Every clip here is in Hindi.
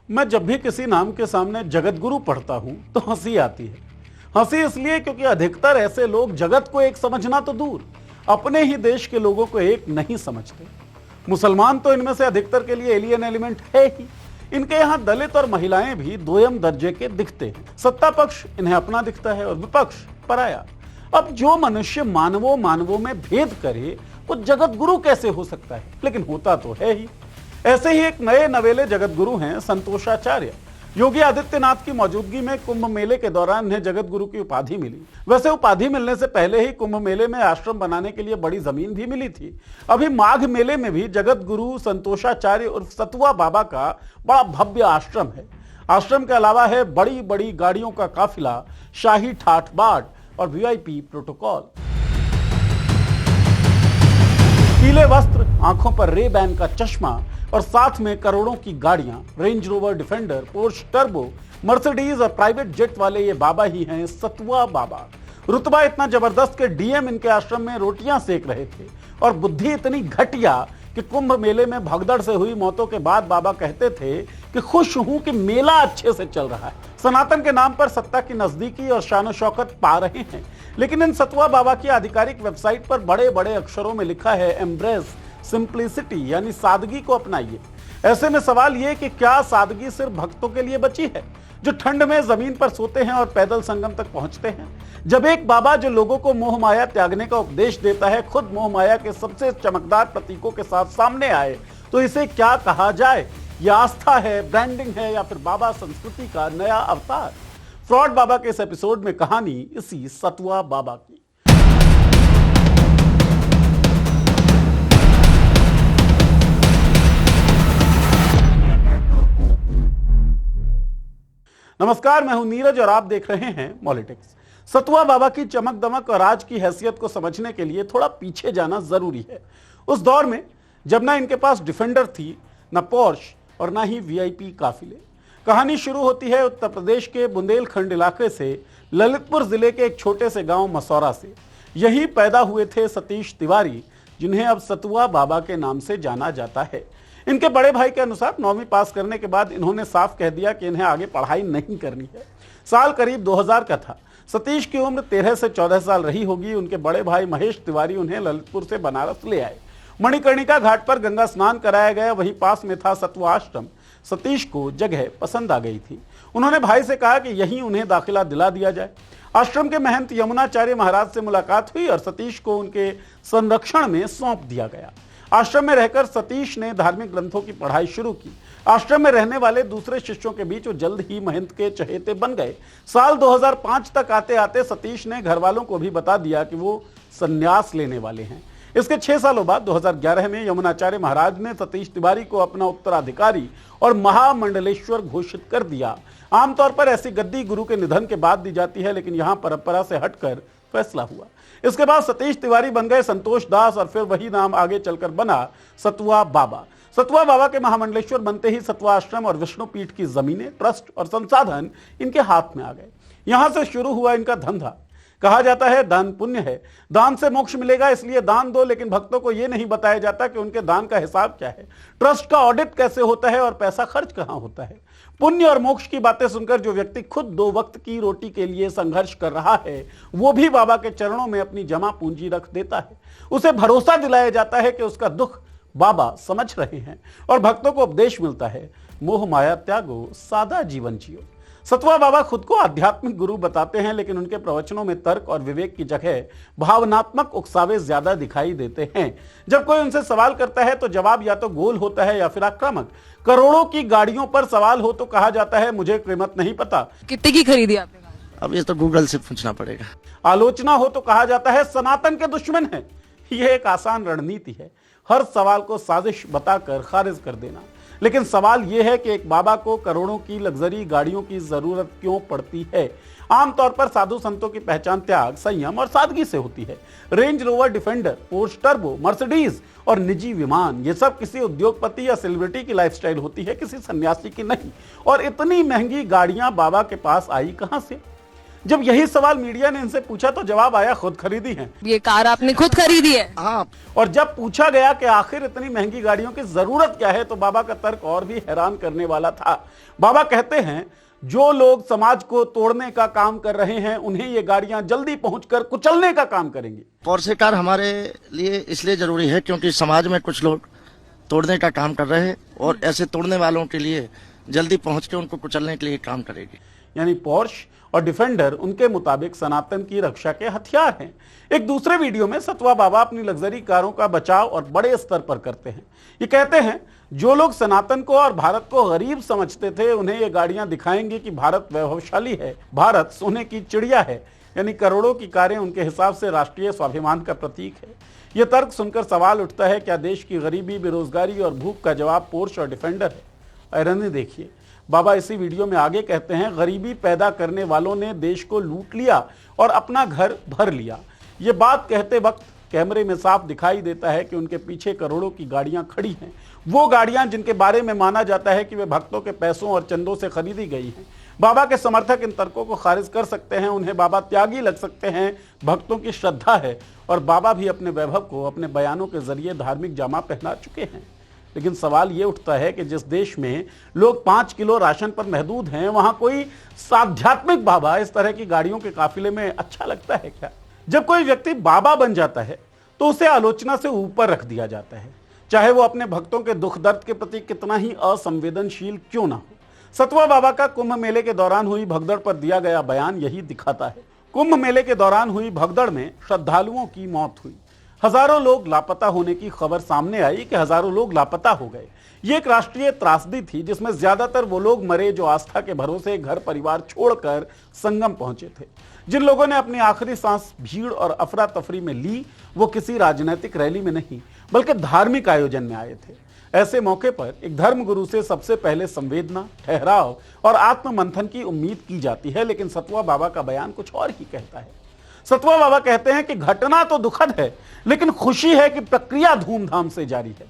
मैं जब भी किसी नाम के सामने जगत गुरु पढ़ता हूं तो हंसी आती है। हंसी इसलिए क्योंकि अधिकतर ऐसे लोग जगत को एक समझना तो दूर, अपने ही देश के लोगों को एक नहीं समझते। मुसलमान तो इनमें से अधिकतर के लिए एलियन एलिमेंट है ही। इनके यहाँ दलित और महिलाएं भी दोयम दर्जे के दिखते हैं। सत्ता पक्ष इन्हें अपना दिखता है और विपक्ष पराया। अब जो मनुष्य मानवों में भेद करे वो जगत गुरु कैसे हो सकता है? लेकिन होता तो है ही। ऐसे ही एक नए नवेले जगत गुरु हैं संतोषाचार्य। योगी आदित्यनाथ की मौजूदगी में कुंभ मेले के दौरान इन्हें जगत गुरु की उपाधि मिली। वैसे उपाधि मिलने से पहले ही कुंभ मेले में आश्रम बनाने के लिए बड़ी जमीन भी मिली थी। अभी माघ मेले में भी जगत गुरु संतोषाचार्य उर्फ सतुआ बाबा का बड़ा भव्य आश्रम है। आश्रम के अलावा है बड़ी बड़ी गाड़ियों का काफिला, शाही ठाठ बाट और वीआईपी प्रोटोकॉल। पीले वस्त्र, आंखों पर रे बैन का चश्मा और साथ में करोड़ों की गाड़ियां, range rover defender, Porsche turbo, Mercedes और प्राइवेट जेट वाले ये बाबा ही हैं सतुआ बाबा। रुतबा इतना जबरदस्त कि डीएम इनके आश्रम में रोटियां सेक रहे थे और बुद्धि इतनी घटिया कि कुंभ मेले में भगदड़ से हुई मौतों के बाद बाबा कहते थे कि खुश हूं कि मेला अच्छे से चल रहा है। सनातन के नाम पर सत्ता की नजदीकी और शान शौकत पा रहे हैं, लेकिन इन सतुआ बाबा की आधिकारिक वेबसाइट पर बड़े बड़े अक्षरों में लिखा है एम्ब्रेस सिंप्लिसिटी, यानी सादगी को अपनाइए। ऐसे में सवाल यह कि क्या सादगी सिर्फ भक्तों के लिए बची है जो ठंड में जमीन पर सोते हैं और पैदल संगम तक पहुंचते हैं? जब एक बाबा जो लोगों को मोह माया त्यागने का उपदेश देता है खुद मोह माया के सबसे चमकदार प्रतीकों के साथ सामने आए तो इसे क्या कहा जाए? यह आस्था है, ब्रांडिंग है या फिर बाबा संस्कृति का नया अवतार? फ्रॉड बाबा के इस एपिसोड में कहानी इसी सतुआ बाबा की। नमस्कार, मैं हूं नीरज और आप देख रहे हैं पॉलिटिक्स। सतुआ बाबा की चमक दमक और आज की हैसियत को समझने के लिए थोड़ा पीछे जाना जरूरी है। उस दौर में जब ना इनके पास डिफेंडर थी, ना पोर्श और ना ही वीआईपी काफिले। कहानी शुरू होती है उत्तर प्रदेश के बुंदेलखंड इलाके से, ललितपुर जिले के एक छोटे से गांव मसौरा से। यहीं पैदा हुए थे सतीश तिवारी, जिन्हें अब सतुआ बाबा के नाम से जाना जाता है। इनके बड़े भाई के अनुसार 9वीं पास करने के बाद इन्होंने साफ कह दिया कि इन्हें आगे पढ़ाई नहीं करनी है। साल करीब 2000 का था। सतीश की उम्र 13 से 14 साल रही होगी। उनके बड़े भाई महेश तिवारी उन्हें ललितपुर से बनारस ले आए। मणिकर्णिका घाट पर गंगा स्नान कराया गया, वहीं पास में था सतुआ आश्रम। सतीश को जगह पसंद आ गई थी। उन्होंने भाई से कहा कि यहीं उन्हें दाखिला दिला दिया जाए। आश्रम के महंत यमुनाचार्य महाराज से मुलाकात हुई और सतीश को उनके संरक्षण में सौंप दिया गया। आश्रम में रहकर सतीश ने धार्मिक ग्रंथों की पढ़ाई शुरू की। आश्रम में रहने वाले दूसरे शिष्यों के बीच वो जल्द ही महंत के चहेते बन गए। साल 2005 तक आते आते सतीश ने घर वालों को भी बता दिया कि वो संन्यास लेने वाले हैं। इसके 6 सालों बाद 2011 में यमुनाचार्य महाराज ने सतीश तिवारी को अपना उत्तराधिकारी और महामंडलेश्वर घोषित कर दिया। आमतौर पर ऐसी गद्दी गुरु के निधन के बाद दी जाती है, लेकिन यहां परंपरा से हटकर फैसला हुआ। इसके बाद सतीश तिवारी बन गए संतोष दास और फिर वही नाम आगे चलकर बना सतुआ बाबा। सतुआ बाबा के महामंडलेश्वर बनते ही सतुआ आश्रम और विष्णुपीठ की जमीनें, ट्रस्ट और संसाधन इनके हाथ में आ गए। यहां से शुरू हुआ इनका धंधा। कहा जाता है दान पुण्य है, दान से मोक्ष मिलेगा, इसलिए दान दो, लेकिन भक्तों को यह नहीं बताया जाता कि उनके दान का हिसाब क्या है, ट्रस्ट का ऑडिट कैसे होता है और पैसा खर्च कहां होता है। पुण्य और मोक्ष की बातें सुनकर जो व्यक्ति खुद 2 वक्त की रोटी के लिए संघर्ष कर रहा है वो भी बाबा के चरणों में अपनी जमा पूंजी रख देता है। उसे भरोसा दिलाया जाता है कि उसका दुख बाबा समझ रहे हैं और भक्तों को उपदेश मिलता है, मोह माया त्यागो, सादा जीवन जियो। सतुआ बाबा खुद को आध्यात्मिक गुरु बताते हैं, लेकिन उनके प्रवचनों में तर्क और विवेक की जगह भावनात्मक उकसावे ज्यादा दिखाई देते हैं। जब कोई उनसे सवाल करता है तो जवाब या तो गोल होता है या फिर आक्रामक। करोड़ों की गाड़ियों पर सवाल हो तो कहा जाता है मुझे कीमत नहीं पता। कितने की खरीदी आपने? अब ये तो गूगल से पूछना पड़ेगा। आलोचना हो तो कहा जाता है सनातन के दुश्मन है। यह एक आसान रणनीति है, हर सवाल को साजिश बताकर खारिज कर देना। लेकिन सवाल यह है कि एक बाबा को करोड़ों की लग्जरी गाड़ियों की जरूरत क्यों पड़ती है? आमतौर पर साधु संतों की पहचान त्याग, संयम और सादगी से होती है। Range rover defender, Porsche turbo, Mercedes और निजी विमान, ये सब किसी उद्योगपति या सेलिब्रिटी की लाइफस्टाइल होती है, किसी सन्यासी की नहीं। और इतनी महंगी गाड़ियां बाबा के पास आई कहां से? जब यही सवाल मीडिया ने इनसे पूछा तो जवाब आया खुद खरीदी है। ये कार आपने खुद खरीदी है? हाँ। और जब पूछा गया कि आखिर इतनी महंगी गाड़ियों की जरूरत क्या है तो बाबा का तर्क और भी हैरान करने वाला था। बाबा कहते हैं जो लोग समाज को तोड़ने का काम कर रहे हैं उन्हें ये गाड़ियां जल्दी पहुंचकर कुचलने का काम करेंगी। पोर्शे कार हमारे लिए इसलिए जरूरी है क्योंकि समाज में कुछ लोग तोड़ने का काम कर रहे हैं और ऐसे तोड़ने वालों के लिए जल्दी पहुंच के उनको कुचलने के लिए काम करेगी। यानी पोर्श और डिफेंडर उनके मुताबिक सनातन की रक्षा के हथियार हैं। एक दूसरे वीडियो में सतवा बाबा अपनी लग्जरी कारों का बचाव और बड़े स्तर पर करते हैं। ये कहते हैं जो लोग सनातन को और भारत को गरीब समझते थे उन्हें ये गाड़ियां दिखाएंगे कि भारत वैभवशाली है, भारत सोने की चिड़िया है। यानी करोड़ों की कारें उनके हिसाब से राष्ट्रीय स्वाभिमान का प्रतीक है। यह तर्क सुनकर सवाल उठता है क्या देश की गरीबी, बेरोजगारी और भूख का जवाब पोर्श और डिफेंडर है? ऐरनी देखिए, बाबा इसी वीडियो में आगे कहते हैं गरीबी पैदा करने वालों ने देश को लूट लिया और अपना घर भर लिया। ये बात कहते वक्त कैमरे में साफ दिखाई देता है कि उनके पीछे करोड़ों की गाड़ियां खड़ी हैं, वो गाड़ियां जिनके बारे में माना जाता है कि वे भक्तों के पैसों और चंदों से खरीदी गई हैं। बाबा के समर्थक इन तर्कों को खारिज कर सकते हैं, उन्हें बाबा त्यागी लग सकते हैं, भक्तों की श्रद्धा है और बाबा भी अपने वैभव को अपने बयानों के जरिए धार्मिक जामा पहना चुके हैं। लेकिन सवाल ये उठता है कि जिस देश में लोग 5 किलो राशन पर महदूद हैं वहां कोई आध्यात्मिक बाबा इस तरह की गाड़ियों के काफिले में अच्छा लगता है क्या? जब कोई व्यक्ति बाबा बन जाता है तो उसे आलोचना से ऊपर रख दिया जाता है, चाहे वो अपने भक्तों के दुख दर्द के प्रति कितना ही असंवेदनशील क्यों ना हो। सतवा बाबा का कुंभ मेले के दौरान हुई भगदड़ पर दिया गया बयान यही दिखाता है। कुंभ मेले के दौरान हुई भगदड़ में श्रद्धालुओं की मौत हुई, हजारों लोग लापता होने की खबर सामने आई कि हजारों लोग लापता हो गए। ये एक राष्ट्रीय त्रासदी थी जिसमें ज्यादातर वो लोग मरे जो आस्था के भरोसे घर परिवार छोड़कर संगम पहुंचे थे। जिन लोगों ने अपनी आखिरी सांस भीड़ और अफरा तफरी में ली वो किसी राजनीतिक रैली में नहीं बल्कि धार्मिक आयोजन में आए थे। ऐसे मौके पर एक धर्म गुरु से सबसे पहले संवेदना, ठहराव और आत्म मंथन की उम्मीद की जाती है, लेकिन सतवा बाबा का बयान कुछ और ही कहता है। सतवा बाबा कहते हैं कि घटना तो दुखद है लेकिन खुशी है कि प्रक्रिया धूमधाम से जारी है।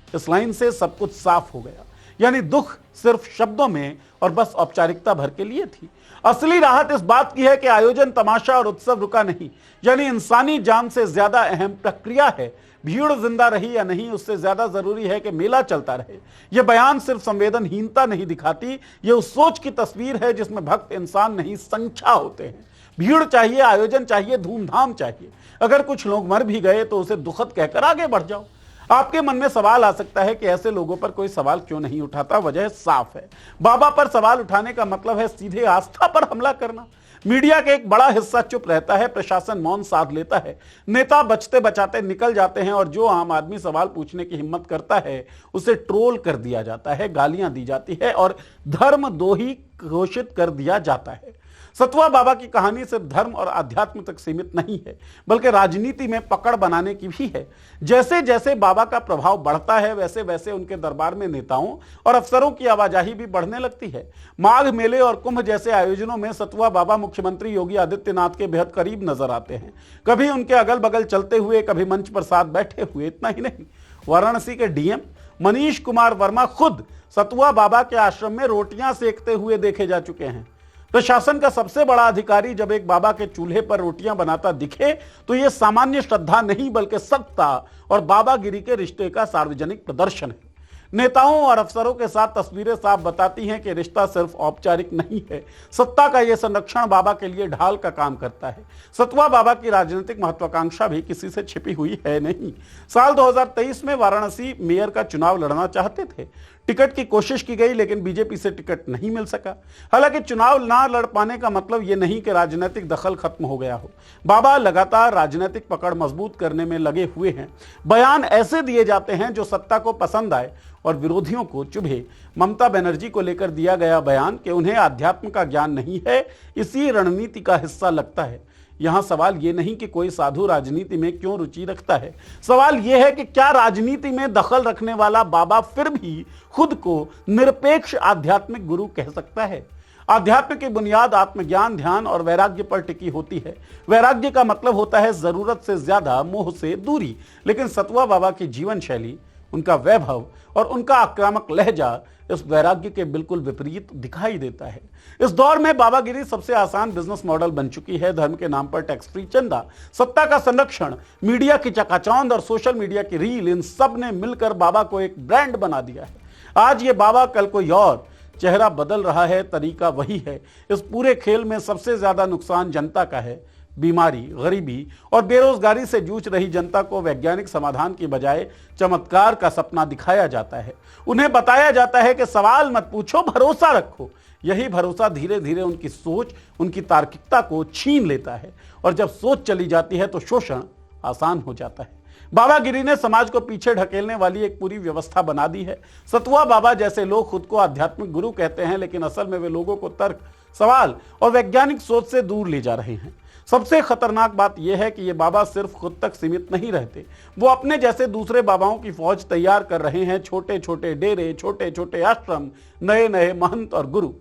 इस लाइन से सब कुछ साफ हो गया, यानी दुख सिर्फ शब्दों में और बस औपचारिकता भर के लिए थी। असली राहत इस बात की है कि आयोजन, तमाशा और उत्सव रुका नहीं, यानी इंसानी जान से ज्यादा अहम प्रक्रिया है। भीड़ जिंदा रही या नहीं उससे ज्यादा जरूरी है कि मेला चलता रहे। यह बयान सिर्फ संवेदनहीनता नहीं दिखाती, यह उस सोच की तस्वीर है जिसमें भक्त इंसान नहीं संख्या होते हैं। भीड़ चाहिए, आयोजन चाहिए, धूमधाम चाहिए। अगर कुछ लोग मर भी गए तो उसे दुखद कहकर आगे बढ़ जाओ। आपके मन में सवाल आ सकता है कि ऐसे लोगों पर कोई सवाल क्यों नहीं उठाता? वजह साफ है, बाबा पर सवाल उठाने का मतलब है सीधे आस्था पर हमला करना। मीडिया का एक बड़ा हिस्सा चुप रहता है, प्रशासन मौन साध लेता है, नेता बचते बचाते निकल जाते हैं और जो आम आदमी सवाल पूछने की हिम्मत करता है उसे ट्रोल कर दिया जाता है, गालियां दी जाती है और धर्मद्रोही घोषित कर दिया जाता है। सतवा बाबा की कहानी सिर्फ धर्म और अध्यात्म तक सीमित नहीं है बल्कि राजनीति में पकड़ बनाने की भी है। जैसे जैसे बाबा का प्रभाव बढ़ता है वैसे वैसे उनके दरबार में नेताओं और अफसरों की आवाजाही भी बढ़ने लगती है। माघ मेले और कुंभ जैसे आयोजनों में सतवा बाबा मुख्यमंत्री योगी आदित्यनाथ के बेहद करीब नजर आते हैं, कभी उनके अगल बगल चलते हुए, कभी मंच पर साथ बैठे हुए। इतना ही नहीं, वाराणसी के डीएम मनीष कुमार वर्मा खुद सतवा बाबा के आश्रम में रोटियां सेकते हुए देखे जा चुके हैं। प्रशासन का सबसे बड़ा अधिकारी जब एक बाबा के चूल्हे पर रोटियां बनाता दिखे तो यह सामान्य श्रद्धा नहीं बल्कि सत्ता और बाबागिरी के रिश्ते का सार्वजनिक प्रदर्शन है। नेताओं और अफसरों के साथ तस्वीरें साफ बताती हैं कि रिश्ता सिर्फ औपचारिक नहीं है, सत्ता का यह संरक्षण बाबा के लिए ढाल का काम करता है। सतवा बाबा की राजनीतिक महत्वाकांक्षा भी किसी से छिपी हुई है नहीं। साल 2023 में वाराणसी मेयर का चुनाव लड़ना चाहते थे, टिकट की कोशिश की गई लेकिन बीजेपी से टिकट नहीं मिल सका। हालांकि चुनाव ना लड़ पाने का मतलब यह नहीं कि राजनीतिक दखल खत्म हो गया हो। बाबा लगातार राजनीतिक पकड़ मजबूत करने में लगे हुए हैं। बयान ऐसे दिए जाते हैं जो सत्ता को पसंद आए और विरोधियों को चुभे। ममता बनर्जी को लेकर दिया गया बयान कि उन्हें अध्यात्म का ज्ञान नहीं है, इसी रणनीति का हिस्सा लगता है। यहां सवाल यह नहीं कि कोई साधु राजनीति में क्यों रुचि रखता है, सवाल यह है कि क्या राजनीति में दखल रखने वाला बाबा फिर भी खुद को निरपेक्ष आध्यात्मिक गुरु कह सकता है? आध्यात्म की बुनियाद आत्मज्ञान, ध्यान और वैराग्य पर टिकी होती है। वैराग्य का मतलब होता है जरूरत से ज्यादा मोह से दूरी, लेकिन सतवा बाबा की जीवन शैली उनका वैभव और उनका आक्रामक लहजा इस वैराग्य के बिल्कुल विपरीत दिखाई देता है। इस दौर में बाबागिरी सबसे आसान बिजनेस मॉडल बन चुकी है। धर्म के नाम पर टैक्स फ्री चंदा, सत्ता का संरक्षण, मीडिया की चकाचौंध और सोशल मीडिया की रील, इन सब ने मिलकर बाबा को एक ब्रांड बना दिया है। आज ये बाबा, कल कोई और, चेहरा बदल रहा है, तरीका वही है। इस पूरे खेल में सबसे ज्यादा नुकसान जनता का है। बीमारी, गरीबी और बेरोजगारी से जूझ रही जनता को वैज्ञानिक समाधान की बजाय चमत्कार का सपना दिखाया जाता है। उन्हें बताया जाता है कि सवाल मत पूछो, भरोसा रखो। यही भरोसा धीरे धीरे उनकी सोच, उनकी तार्किकता को छीन लेता है और जब सोच चली जाती है तो शोषण आसान हो जाता है। बाबागिरी ने समाज को पीछे ढकेलने वाली एक पूरी व्यवस्था बना दी है। सतुआ बाबा जैसे लोग खुद को आध्यात्मिक गुरु कहते हैं, लेकिन असल में वे लोगों को तर्क, सवाल और वैज्ञानिक सोच से दूर ले जा रहे हैं। सबसे खतरनाक बात यह है कि ये बाबा सिर्फ खुद तक सीमित नहीं रहते, वो अपने जैसे दूसरे बाबाओं की फौज तैयार कर रहे हैं। छोटे छोटे डेरे, छोटे छोटे आश्रम, नए नए महंत और गुरु,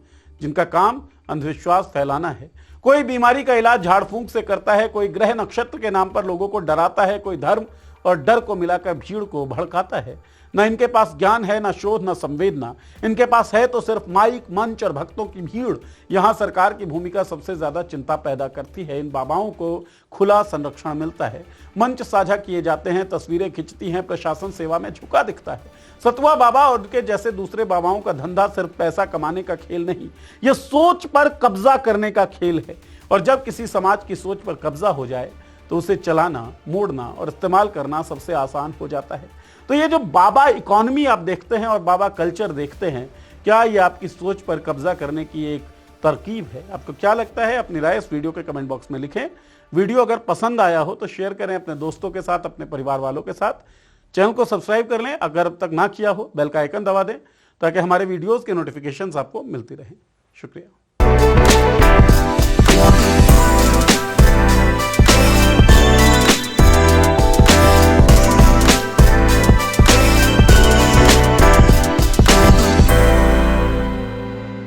जिनका काम अंधविश्वास फैलाना है। कोई बीमारी का इलाज झाड़ फूंक से करता है, कोई ग्रह नक्षत्र के नाम पर लोगों को डराता है, कोई धर्म और डर को मिलाकर भीड़ को भड़काता है। न इनके पास ज्ञान है, न शोध, न संवेदना। इनके पास है तो सिर्फ माइक, मंच और भक्तों की भीड़। यहाँ सरकार की भूमिका सबसे ज्यादा चिंता पैदा करती है। इन बाबाओं को खुला संरक्षण मिलता है, मंच साझा किए जाते हैं, तस्वीरें खिंचती हैं, प्रशासन सेवा में झुका दिखता है। सतुआ बाबा और उनके जैसे दूसरे बाबाओं का धंधा सिर्फ पैसा कमाने का खेल नहीं, यह सोच पर कब्जा करने का खेल है। और जब किसी समाज की सोच पर कब्जा हो जाए तो उसे चलाना, मोड़ना और इस्तेमाल करना सबसे आसान हो जाता है। तो ये जो बाबा इकोनॉमी आप देखते हैं और बाबा कल्चर देखते हैं, क्या ये आपकी सोच पर कब्जा करने की एक तरकीब है? आपको क्या लगता है? अपनी राय इस वीडियो के कमेंट बॉक्स में लिखें। वीडियो अगर पसंद आया हो तो शेयर करें अपने दोस्तों के साथ, अपने परिवार वालों के साथ। चैनल को सब्सक्राइब कर लें अगर अब तक ना किया हो, बेल का आइकन दबा दें ताकि हमारे वीडियोस के नोटिफिकेशंस आपको मिलती रहें। शुक्रिया।